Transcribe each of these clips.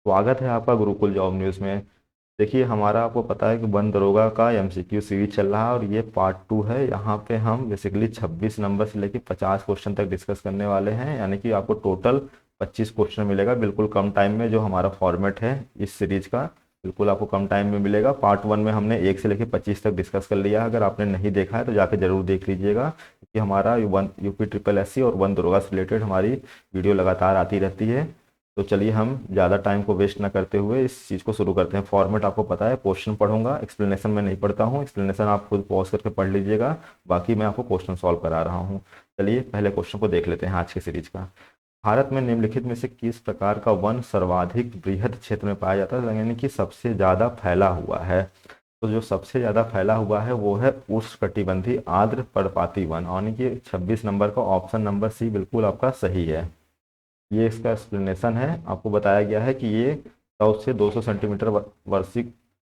स्वागत है आपका गुरुकुल जॉब न्यूज़ में। देखिए हमारा आपको पता है कि वन दरोगा का एमसीक्यू सीरीज चल रहा है और ये पार्ट 2 है। यहाँ पे हम बेसिकली 26 नंबर से लेकर 50 क्वेश्चन तक डिस्कस करने वाले हैं, यानी कि आपको टोटल 25 क्वेश्चन मिलेगा बिल्कुल कम टाइम में। जो हमारा फॉर्मेट है इस सीरीज का बिल्कुल आपको कम टाइम में मिलेगा। पार्ट 1 में हमने 1 से लेकर 25 तक डिस्कस कर लिया है। अगर आपने नहीं देखा है तो जाके जरूर देख लीजिएगा, क्योंकि हमारा वन यूपी ट्रिपल एससी और वन दरोगा से रिलेटेड हमारी वीडियो लगातार आती रहती है। तो चलिए हम ज़्यादा टाइम को वेस्ट ना करते हुए इस चीज़ को शुरू करते हैं। फॉर्मेट आपको पता है, क्वेश्चन पढ़ूंगा, एक्सप्लेनेशन मैं नहीं पढ़ता हूँ, एक्सप्लेनेशन आप खुद पॉज करके पढ़ लीजिएगा, बाकी मैं आपको क्वेश्चन सॉल्व करा रहा हूँ। चलिए पहले क्वेश्चन को देख लेते हैं आज की सीरीज का। भारत में निम्नलिखित में से किस प्रकार का वन सर्वाधिक बृहद क्षेत्र में पाया जाता है, यानी कि सबसे ज़्यादा फैला हुआ है। तो जो सबसे ज़्यादा फैला हुआ है वो है उष्णकटिबंधीय आर्द्र पर्णपाती वन, यानी कि 26 नंबर का ऑप्शन नंबर सी बिल्कुल आपका सही है। ये इसका एक्सप्लेनेशन है। आपको बताया गया है कि ये 100 से 200 सेंटीमीटर वार्षिक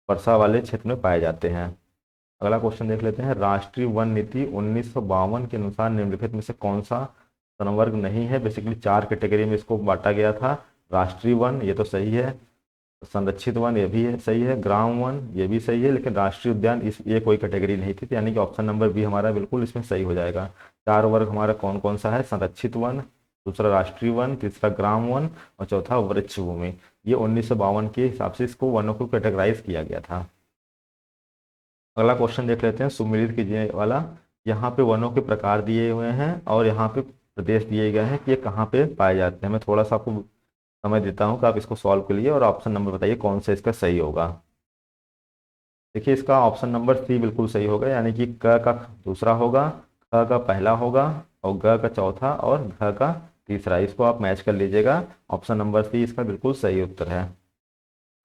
वर्षा वाले क्षेत्र में पाए जाते हैं। अगला क्वेश्चन देख लेते हैं। राष्ट्रीय वन नीति 1952 के अनुसार निम्नलिखित में से कौन सा संवर्ग नहीं है। बेसिकली 4 कैटेगरी में इसको बांटा गया था। राष्ट्रीय वन ये तो सही है, संरक्षित वन ये भी है, सही है, ग्राम वन ये भी सही है, लेकिन राष्ट्रीय उद्यान इस ये कोई कैटेगरी नहीं थी, तो यानी कि ऑप्शन नंबर बी हमारा बिल्कुल इसमें सही हो जाएगा। 4 वर्ग हमारा कौन कौन सा है? संरक्षित वन, दूसरा राष्ट्रीय वन, तीसरा ग्राम वन और चौथा वृक्ष भूमि। ये 1952 के हिसाब से इसको वनों को कैटेगराइज किया गया था। अगला क्वेश्चन देख लेते हैं, सुमेलित कीजिए वाला। यहाँ पे वनों के प्रकार दिए हुए हैं और यहाँ पे प्रदेश दिए गए हैं कि ये कहाँ पे पाए जाते हैं। मैं थोड़ा सा आपको समय देता हूँ कि आप इसको सॉल्व करिए और ऑप्शन नंबर बताइए कौन सा इसका सही होगा। देखिए इसका ऑप्शन नंबर सी बिल्कुल सही होगा, यानी कि क का दूसरा होगा, ख का पहला होगा और ग का चौथा और घ का तीसरा। इसको आप मैच कर लीजिएगा। ऑप्शन नंबर सी इसका बिल्कुल सही उत्तर है।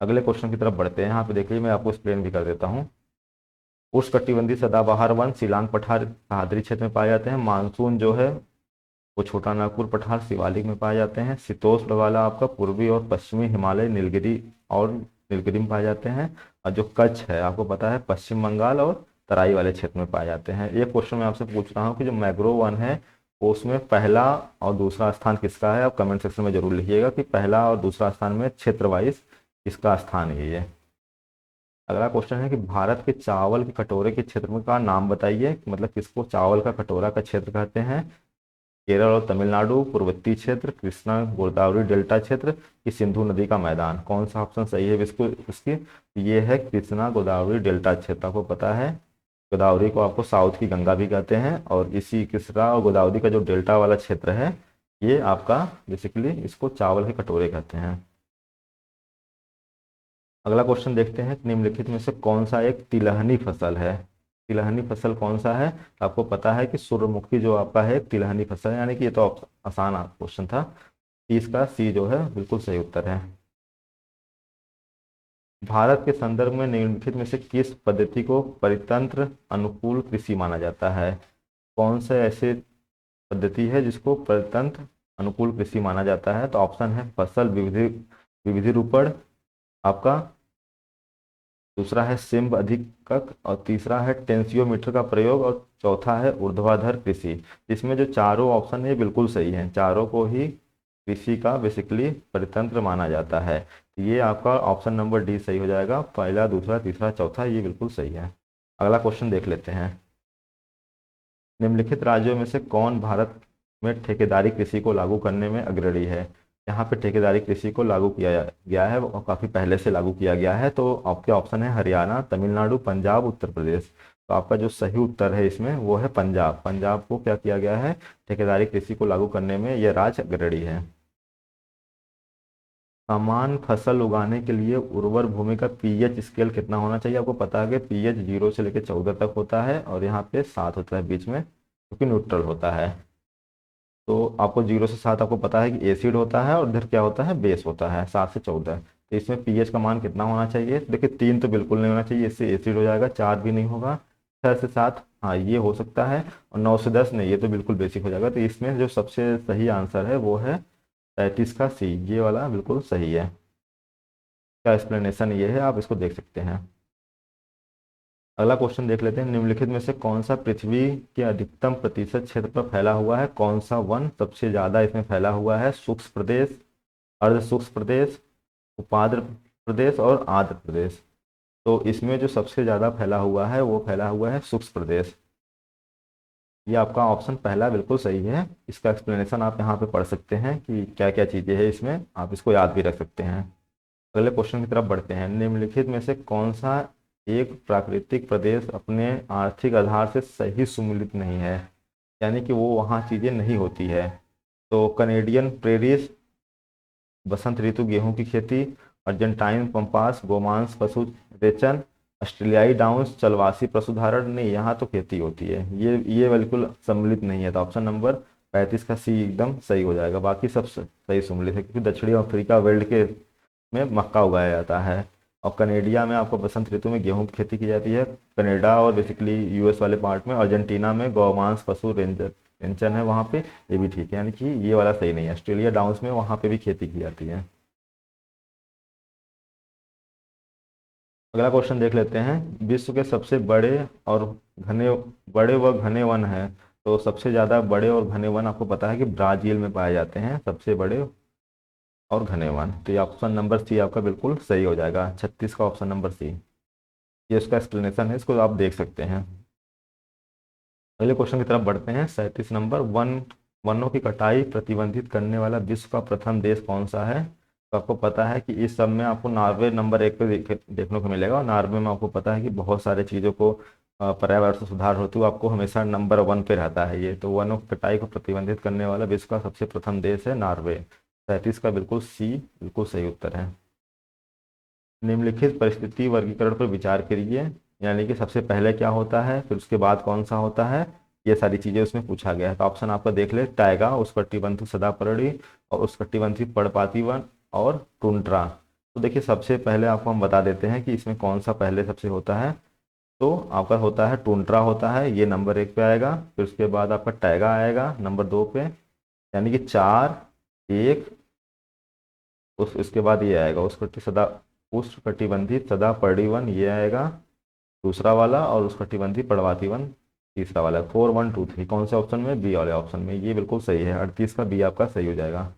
अगले क्वेश्चन की तरफ बढ़ते हैं। यहाँ पे देखिए मैं आपको एक्सप्लेन भी कर देता हूँ। उष्णकटिबंधीय सदाबहार वन शिलांग पठार सह्याद्री क्षेत्र में पाए जाते हैं। मानसून जो है वो छोटा नागपुर पठार शिवालिक में पाए जाते हैं। शीतोष्ण वाला आपका पूर्वी और पश्चिमी हिमालय नीलगिरी में पाए जाते हैं। और जो कच्छ है आपको पता है पश्चिम बंगाल और तराई वाले क्षेत्र में पाए जाते हैं। ये क्वेश्चन मैं आपसे पूछ रहा हूँ कि जो मैंग्रोव वन है वो उसमें पहला और दूसरा स्थान किसका है। आप कमेंट सेक्शन में जरूर लिखिएगा कि पहला और दूसरा स्थान में क्षेत्र वाइज किसका स्थान है ये। अगला क्वेश्चन है कि भारत के चावल के कटोरे के क्षेत्र का नाम बताइए, मतलब किसको चावल का कटोरा का क्षेत्र कहते हैं। केरल और तमिलनाडु, पूर्वोत्तर क्षेत्र, कृष्णा गोदावरी डेल्टा क्षेत्र की सिंधु नदी का मैदान। कौन सा ऑप्शन सही है इसको इसकी? ये है कृष्णा गोदावरी डेल्टा क्षेत्र। आपको पता है गोदावरी को आपको साउथ की गंगा भी कहते हैं, और इसी कृष्णा और गोदावरी का जो डेल्टा वाला क्षेत्र है ये आपका बेसिकली इसको चावल के कटोरे कहते हैं। अगला क्वेश्चन देखते हैं, निम्नलिखित में से कौन सा एक तिलहनी फसल है। तिलहनी फसल कौन सा है? आपको पता है कि सूर्यमुखी जो आपका है एक तिलहनी फसल है, यानी कि ये तो आसान क्वेश्चन था। 30 का सी जो है बिल्कुल सही उत्तर है। भारत के संदर्भ में निम्नलिखित में से किस पद्धति को परितंत्र अनुकूल कृषि माना जाता है। कौन सा ऐसे पद्धति है जिसको परितंत्र अनुकूल कृषि माना जाता है? तो ऑप्शन है फसल विविधि विविधिरूपण आपका, दूसरा है सिम्ब अधिकक और तीसरा है टेंसियोमीटर का प्रयोग और चौथा है ऊर्ध्वाधर कृषि। इसमें जो चारों ऑप्शन है बिल्कुल सही है, चारों को ही कृषि का बेसिकली परितंत्र माना जाता है। ये आपका ऑप्शन नंबर डी सही हो जाएगा। पहला, दूसरा, तीसरा, चौथा ये बिल्कुल सही है। अगला क्वेश्चन देख लेते हैं। निम्नलिखित राज्यों में से कौन भारत में ठेकेदारी कृषि को लागू करने में अग्रणी है। यहाँ पे ठेकेदारी कृषि को लागू किया गया है और काफ़ी पहले से लागू किया गया है। तो आपके ऑप्शन है हरियाणा, तमिलनाडु, पंजाब, उत्तर प्रदेश। तो आपका जो सही उत्तर है इसमें वो है पंजाब। पंजाब को क्या किया गया है, ठेकेदारी कृषि को लागू करने में यह राज्य अग्रणी है। समान फसल उगाने के लिए उर्वर भूमि का पीएच स्केल कितना होना चाहिए। आपको पता है कि पीएच 0 से लेकर 14 तक होता है और यहाँ पे 7 होता है बीच में, क्योंकि न्यूट्रल होता है। तो आपको 0 से 7 आपको पता है कि एसिड होता है और इधर क्या होता है, बेस होता है 7 से 14। तो इसमें पीएच का मान कितना होना चाहिए? देखिए 3 तो बिल्कुल नहीं होना चाहिए, इससे एसिड हो जाएगा। 4 भी नहीं होगा, 6 से 7 हाँ ये हो सकता है, और 9 से 10 नहीं, ये तो बिल्कुल बेसिक हो जाएगा। तो इसमें जो सबसे सही आंसर है वो है 33 का सी, ये वाला बिल्कुल सही है। क्या एक्सप्लेनेशन ये है, आप इसको देख सकते हैं। अगला क्वेश्चन देख लेते हैं। निम्नलिखित में से कौन सा पृथ्वी के अधिकतम प्रतिशत क्षेत्र पर फैला हुआ है। कौन सा वन सबसे ज्यादा इसमें फैला हुआ है? शुष्क प्रदेश, अर्ध शुष्क प्रदेश, उपाध्र प्रदेश और आंध्र प्रदेश। तो इसमें जो सबसे ज़्यादा फैला हुआ है वो फैला हुआ है शुष्क प्रदेश। ये आपका ऑप्शन पहला बिल्कुल सही है। इसका एक्सप्लेनेशन आप यहाँ पे पढ़ सकते हैं कि क्या क्या चीज़ें हैं इसमें, आप इसको याद भी रख सकते हैं। अगले क्वेश्चन की तरफ बढ़ते हैं। निम्नलिखित में से कौन सा एक प्राकृतिक प्रदेश अपने आर्थिक आधार से सही सुमेलित नहीं है, यानी कि वो वहाँ चीज़ें नहीं होती है। तो कनेडियन प्रेरीज, बसंत ऋतु गेहूं की खेती, अर्जेंटाइन पंपास गोमांस पशु रेचन, ऑस्ट्रेलियाई डाउन्स चलवासी पशुधारण। नहीं, यहाँ तो खेती होती है, ये बिल्कुल सम्मिलित नहीं है। तो ऑप्शन नंबर 35 का सी एकदम सही हो जाएगा। बाकी सब सही सम्मिलित है, क्योंकि दक्षिणी अफ्रीका वर्ल्ड के में मक्का उगाया जाता है, और कनेडिया में आपको बसंत ऋतु में गेहूं की खेती की जाती है। कनाडा और बेसिकली यूएस वाले पार्ट में, अर्जेंटीना में गौमांस पशु रेंचन है वहाँ पे, ये भी ठीक है, यानी कि ये वाला सही नहीं है। ऑस्ट्रेलिया डाउन्स में वहाँ पे भी खेती की जाती है। अगला क्वेश्चन देख लेते हैं। विश्व के सबसे और घने बड़े व घने वन हैं। तो सबसे ज़्यादा बड़े और घने वन आपको पता है कि ब्राज़ील में पाए जाते हैं, सबसे बड़े और घने वन। तो ये ऑप्शन नंबर सी आपका बिल्कुल सही हो जाएगा, 36 का ऑप्शन नंबर सी। ये इसका एक्सप्लेनेशन है, इसको आप देख सकते हैं। अगले क्वेश्चन की तरफ बढ़ते हैं। 37 नंबर, वनों की कटाई प्रतिबंधित करने वाला विश्व का प्रथम देश कौन सा है। तो आपको पता है कि इस सब में आपको नॉर्वे नंबर 1 पे देखने को मिलेगा, और नॉर्वे में आपको पता है कि बहुत सारे चीज़ों को पर्यावरण से सुधार होते हुए आपको हमेशा नंबर 1 पे रहता है ये। तो वनों की कटाई को प्रतिबंधित करने वाला विश्व का सबसे प्रथम देश है नॉर्वे। 37 का बिल्कुल सी बिल्कुल सही उत्तर है। निम्नलिखित परिस्थिति वर्गीकरण पर विचार करिए, यानी कि सबसे पहले क्या होता है, फिर उसके बाद कौन सा होता है, ये सारी चीज़ें उसमें पूछा गया है। तो ऑप्शन आपका देख ले, टाइगा, उष्णकटिबंधीय सदापर्णी और उष्णकटिबंधीय पर्णपाती वन और टुंड्रा। तो देखिए सबसे पहले आपको हम बता देते हैं कि इसमें कौन सा पहले सबसे होता है। तो आपका होता है टुंड्रा होता है, ये नंबर 1 पे आएगा। फिर उसके बाद आपका टाइगा आएगा नंबर 2 पे, यानी कि 4 1। उसके बाद ये आएगा उष्णकटिबंधीय सदापर्णी वन, ये आएगा दूसरा वाला, और उष्णकटिबंधीय पर्णपाती वन तीसरा वाला। 4 1 2 3 कौन से ऑप्शन में, बी वाले ऑप्शन में। ये बिल्कुल सही है, 38 का बी आपका सही हो जाएगा।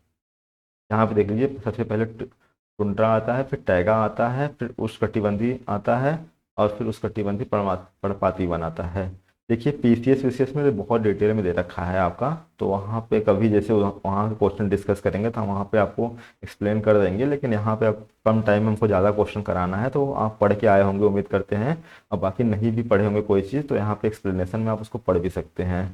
यहाँ पे देख लीजिए, सबसे पहले टुंड्रा आता है, फिर टैगा आता है, फिर उष्णकटिबंधीय आता है, और फिर उष्णकटिबंधीय पर्णपाती वन आता है। देखिए पीसीएस वीसीएस में तो बहुत डिटेल में दे रखा है आपका, तो वहाँ पे कभी जैसे वहाँ के क्वेश्चन डिस्कस करेंगे तो हम वहाँ पे आपको एक्सप्लेन कर देंगे। लेकिन यहाँ पे आप कम टाइम में हमको ज़्यादा क्वेश्चन कराना है, तो आप पढ़ के आए होंगे उम्मीद करते हैं, और बाकी नहीं भी पढ़े होंगे कोई चीज़, तो यहाँ पे एक्सप्लेनेशन में आप उसको पढ़ भी सकते हैं।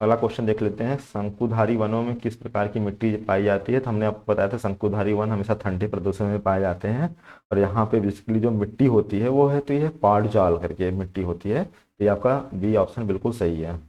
अगला क्वेश्चन देख लेते हैं। शंकुधारी वनों में किस प्रकार की मिट्टी पाई जाती है। तो हमने आपको बताया था शंकुधारी वन हमेशा ठंडे प्रदेशों में पाए जाते हैं, और यहाँ पे बेसिकली जो मिट्टी होती है वो है, तो ये पहाड़ जाल करके मिट्टी होती है। तो ये आपका बी ऑप्शन बिल्कुल सही है।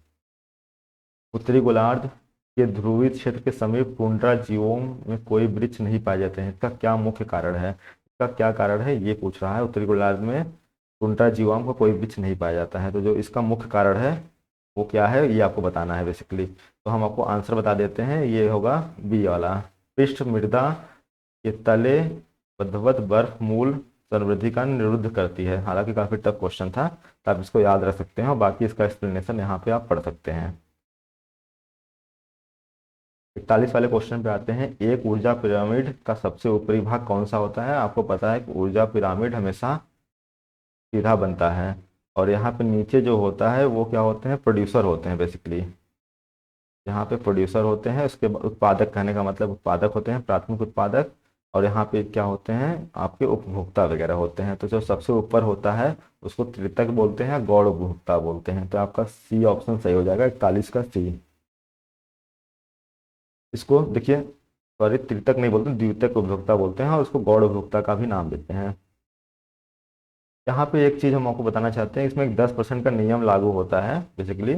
उत्तरी गोलार्ध के ध्रुवीय क्षेत्र के समीप टुंड्रा जीवों में कोई वृक्ष नहीं पाए जाते हैं, इसका क्या मुख्य कारण है। इसका क्या कारण है ये पूछ रहा है। उत्तरी गोलार्ध में टुंड्रा जीवाम का कोई वृक्ष नहीं पाया जाता है, तो जो इसका मुख्य कारण है वो क्या है, ये आपको बताना है बेसिकली। तो हम आपको आंसर बता देते हैं, ये होगा बी वाला। पृष्ठ मृदा के तले बद्धवत बर्फ मूल संवृद्धि का निरुद्ध करती है। हालांकि काफी टफ क्वेश्चन था, तो आप इसको याद रख सकते हैं, और बाकी इसका एक्सप्लेनेशन यहाँ पे आप पढ़ सकते हैं। 41 वाले क्वेश्चन पे आते हैं। एक ऊर्जा पिरामिड का सबसे ऊपरी भाग कौन सा होता है। आपको पता है कि ऊर्जा पिरामिड हमेशा सीधा बनता है, और यहाँ पे नीचे जो होता है वो क्या होते हैं, प्रोड्यूसर होते हैं बेसिकली। यहाँ पे प्रोड्यूसर होते हैं, उसके उत्पादक कहने का मतलब उत्पादक होते हैं, प्राथमिक उत्पादक। और यहाँ पे क्या होते हैं, आपके उपभोक्ता वगैरह होते हैं। तो जो सबसे ऊपर होता है उसको तृतीयक बोलते हैं, गौड़ उपभोक्ता बोलते हैं। तो आपका सी ऑप्शन सही हो जाएगा, 41 का सी। इसको देखिए, सॉरी तृतीयक नहीं बोलते, द्वितीयक उपभोक्ता बोलते हैं, और उसको गौड़ उपभोक्ता का भी नाम देते हैं। यहाँ पे एक चीज़ हम आपको बताना चाहते हैं, इसमें एक 10% का नियम लागू होता है बेसिकली।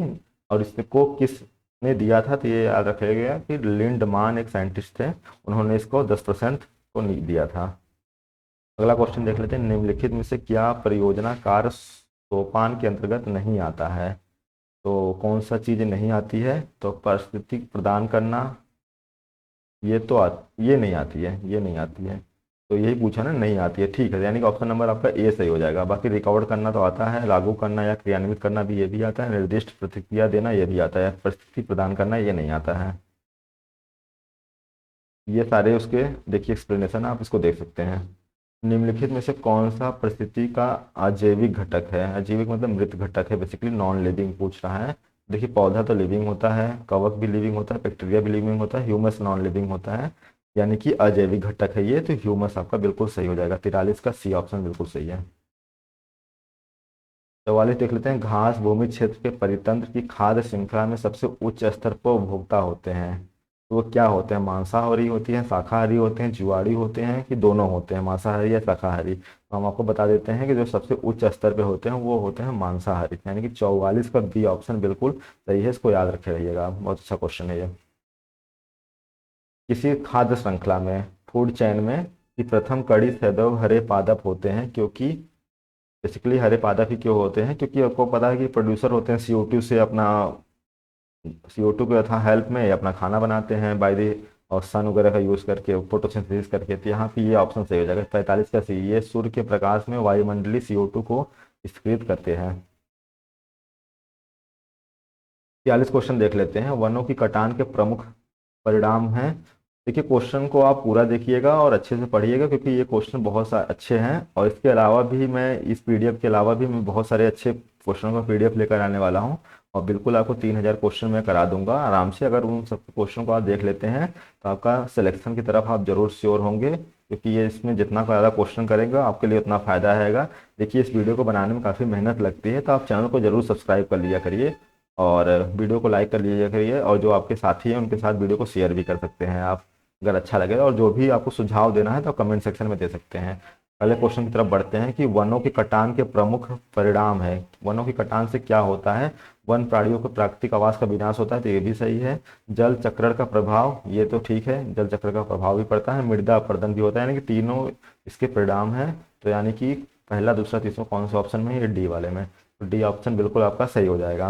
और इसको किसने दिया था, तो ये याद रखिएगा कि लिंडमान एक साइंटिस्ट थे, उन्होंने इसको 10% को दिया था। अगला क्वेश्चन देख लेते हैं। निम्नलिखित में से क्या परियोजना कार्य सोपान के अंतर्गत नहीं आता है। तो कौन सा चीज़ नहीं आती है, तो परिस्थिति प्रदान करना, ये नहीं आती है, ये नहीं आती है। तो यही पूछा ना, नहीं आती है, ठीक है, यानी कि ऑप्शन नंबर आपका ए सही हो जाएगा। बाकी रिकॉर्ड करना तो आता है, लागू करना या क्रियान्वित करना भी ये भी आता है, निर्दिष्ट प्रतिक्रिया देना ये भी आता है, परिस्थिति प्रदान करना ये नहीं आता है। ये सारे उसके देखिए एक्सप्लेनेशन आप इसको देख सकते हैं। निम्नलिखित में से कौन सा परिस्थिति का अजैविक घटक है? अजैविक मतलब मृत घटक है, बेसिकली नॉन लिविंग पूछ रहा है। देखिए पौधा तो लिविंग होता है, कवक भी लिविंग होता है, बैक्टीरिया भी लिविंग होता है, ह्यूमस नॉन लिविंग होता है, यानी कि अजैविक घटक है ये, तो ह्यूमस आपका बिल्कुल सही हो जाएगा। 43 का सी ऑप्शन बिल्कुल सही है। 44 देख लेते हैं। घास भूमि क्षेत्र के परितंत्र की खाद्य श्रृंखला में सबसे उच्च स्तर पर उपभोक्ता होते हैं, तो वो क्या होते हैं? मांसाहारी होती हैं, शाकाहारी होते हैं, जुआड़ी होते हैं, कि दोनों होते हैं, मांसाहारी या शाकाहारी? तो हम आपको बता देते हैं कि जो सबसे उच्च स्तर पे होते हैं वो होते हैं मांसाहारी, यानी कि 44 का बी ऑप्शन बिल्कुल सही है। इसको याद रखे रहिएगा, बहुत अच्छा क्वेश्चन है ये। किसी खाद्य श्रृंखला में, फूड चेन में, कि प्रथम कड़ी सदैव हरे पादप होते हैं, क्योंकि बेसिकली हरे पादप ही क्यों होते हैं? क्योंकि आपको पता है कि प्रोड्यूसर होते हैं CO2 से अपना, CO2 के था हेल्प में ये अपना खाना बनाते हैं बाय द, और सन वगैरह का यूज़ करके, फोटोसिंथेसिस करके। तो यहाँ पे ये ऑप्शन सही हो जाएगा 45 का सी। ये सूर्य के प्रकाश में वायुमंडलीय CO2 को स्खलित करते हैं। 46 क्वेश्चन देख लेते हैं। वनों की कटान के प्रमुख परिणाम हैं। देखिए क्वेश्चन को आप पूरा देखिएगा और अच्छे से पढ़िएगा, क्योंकि ये क्वेश्चन बहुत सारे अच्छे हैं, और इसके अलावा भी मैं इस PDF के अलावा भी मैं बहुत सारे अच्छे क्वेश्चन का PDF लेकर आने वाला हूँ, और बिल्कुल आपको 3000 क्वेश्चन मैं करा दूंगा आराम से। अगर उन सब क्वेश्चन को आप देख लेते हैं तो आपका सिलेक्शन की तरफ आप जरूर श्योर होंगे, क्योंकि ये इसमें जितना ज़्यादा क्वेश्चन करेंगे आपके लिए उतना फ़ायदा रहेगा। देखिए इस वीडियो को बनाने में काफ़ी मेहनत लगती है, तो आप चैनल को जरूर सब्सक्राइब कर लिया करिए, और वीडियो को लाइक कर लीजिए करिए, और जो आपके साथी हैं उनके साथ वीडियो को शेयर भी कर सकते हैं आप, अगर अच्छा लगे। और जो भी आपको सुझाव देना है तो कमेंट सेक्शन में दे सकते हैं। पहले क्वेश्चन की तरफ बढ़ते हैं कि वनों की कटान के प्रमुख परिणाम है। वनों की कटान से क्या होता है? वन प्राणियों के प्राकृतिक आवास का विनाश होता है, तो ये भी सही है। जल चक्रण का प्रभाव, ये तो ठीक है, जल चक्र का प्रभाव भी पड़ता है। मृदा अपरदन भी होता है, यानी कि तीनों इसके परिणाम है। तो यानी कि पहला, दूसरा, तीसरा कौन से ऑप्शन में? ये डी वाले में। तो डी ऑप्शन बिल्कुल आपका सही हो जाएगा।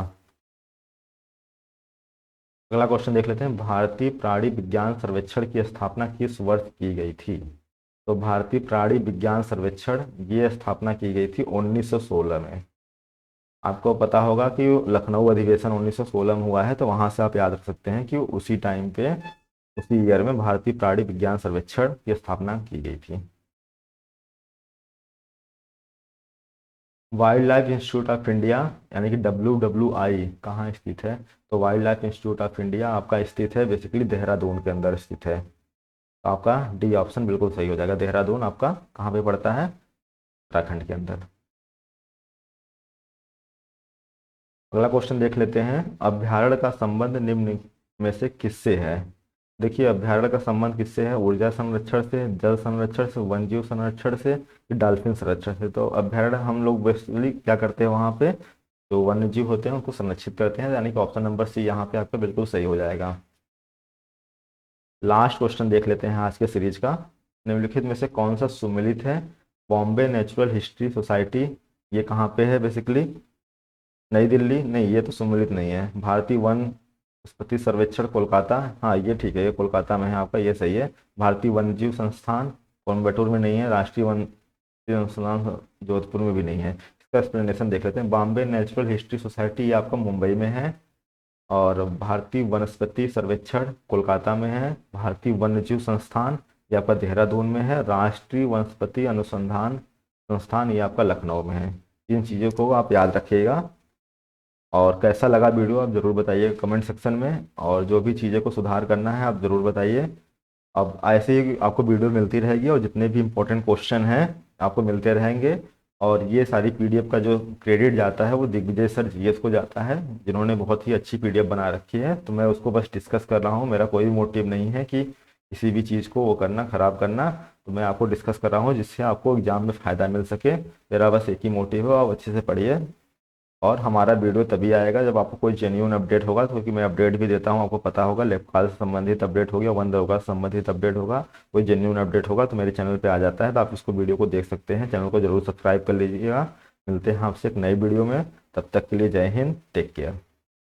अगला क्वेश्चन देख लेते हैं। भारतीय प्राणी विज्ञान सर्वेक्षण की स्थापना किस वर्ष की गई थी? तो भारतीय प्राणी विज्ञान सर्वेक्षण ये स्थापना की गई थी 1916 में। आपको पता होगा कि लखनऊ अधिवेशन 1916 में हुआ है, तो वहां से आप याद रख सकते हैं कि उसी टाइम पे, उसी ईयर में भारतीय प्राणी विज्ञान सर्वेक्षण की स्थापना की गई थी। Wild life institute of India, यानी कि WWI कहाँ स्थित है? तो wild life institute of India आपका स्थित है बेसिकली देहरादून के अंदर स्थित है। तो आपका डी ऑप्शन बिल्कुल सही हो जाएगा। देहरादून आपका कहाँ पे पड़ता है? उत्तराखंड के अंदर। अगला क्वेश्चन देख लेते हैं। अभ्यारण्य का संबंध निम्न में से किससे है? देखिए अभ्यारण्य का संबंध किससे है? ऊर्जा संरक्षण से, जल संरक्षण से, वन्यजीव संरक्षण से, डॉल्फिन संरक्षण से। तो अभ्यारण्य हम लोग बेसिकली क्या करते हैं, वहाँ पे जो वन्यजीव होते हैं उनको संरक्षित करते हैं, यानी कि ऑप्शन नंबर सी यहाँ पे आपका बिल्कुल सही हो जाएगा। लास्ट क्वेश्चन देख लेते हैं आज के सीरीज का। निम्नलिखित में से कौन सा सुमेलित है? बॉम्बे नेचुरल हिस्ट्री सोसाइटी, ये कहाँ पे है बेसिकली? नई दिल्ली? नहीं, ये तो सुमेलित नहीं है। भारतीय वन स्पति सर्वेक्षण कोलकाता, हाँ ये ठीक है, ये कोलकाता में है आपका, ये सही है। भारतीय वन्यजीव संस्थान कोयम्बटूर में नहीं है। राष्ट्रीय वन संस्थान जोधपुर में भी नहीं है। इसका एक्सप्लेनेशन देख लेते हैं। बॉम्बे नेचुरल हिस्ट्री सोसाइटी ये आपका मुंबई में है, और भारतीय वनस्पति सर्वेक्षण कोलकाता में है। भारतीय वन्यजीव संस्थान ये आपका देहरादून में है। राष्ट्रीय वनस्पति अनुसंधान संस्थान ये आपका लखनऊ में है। इन चीज़ों को आप याद रखिएगा। और कैसा लगा वीडियो आप ज़रूर बताइए कमेंट सेक्शन में, और जो भी चीज़ें को सुधार करना है आप ज़रूर बताइए। अब ऐसे ही आपको वीडियो मिलती रहेगी, और जितने भी इंपॉर्टेंट क्वेश्चन हैं आपको मिलते रहेंगे। और ये सारी PDF का जो क्रेडिट जाता है वो दिग्विजय सर GS को जाता है, जिन्होंने बहुत ही अच्छी PDF बना रखी है। तो मैं उसको बस डिस्कस कर रहा हूँ, मेरा कोई मोटिव नहीं है कि किसी भी चीज़ को वो करना, ख़राब करना। तो मैं आपको डिस्कस कर रहा हूँ जिससे आपको एग्जाम में फ़ायदा मिल सके। मेरा बस एक ही मोटिव है, आप अच्छे से पढ़िए। और हमारा वीडियो तभी आएगा जब आपको कोई जेन्यून अपडेट होगा, क्योंकि मैं अपडेट भी देता हूँ, आपको पता होगा। लेखपाल से संबंधित अपडेट हो गया, वन दरोगा से संबंधित अपडेट होगा, कोई जेन्यून अपडेट होगा तो मेरे चैनल पे आ जाता है, तो आप इसको वीडियो को देख सकते हैं। चैनल को जरूर सब्सक्राइब कर लीजिएगा। मिलते हैं आपसे एक नई वीडियो में, तब तक के लिए जय हिंद, टेक केयर।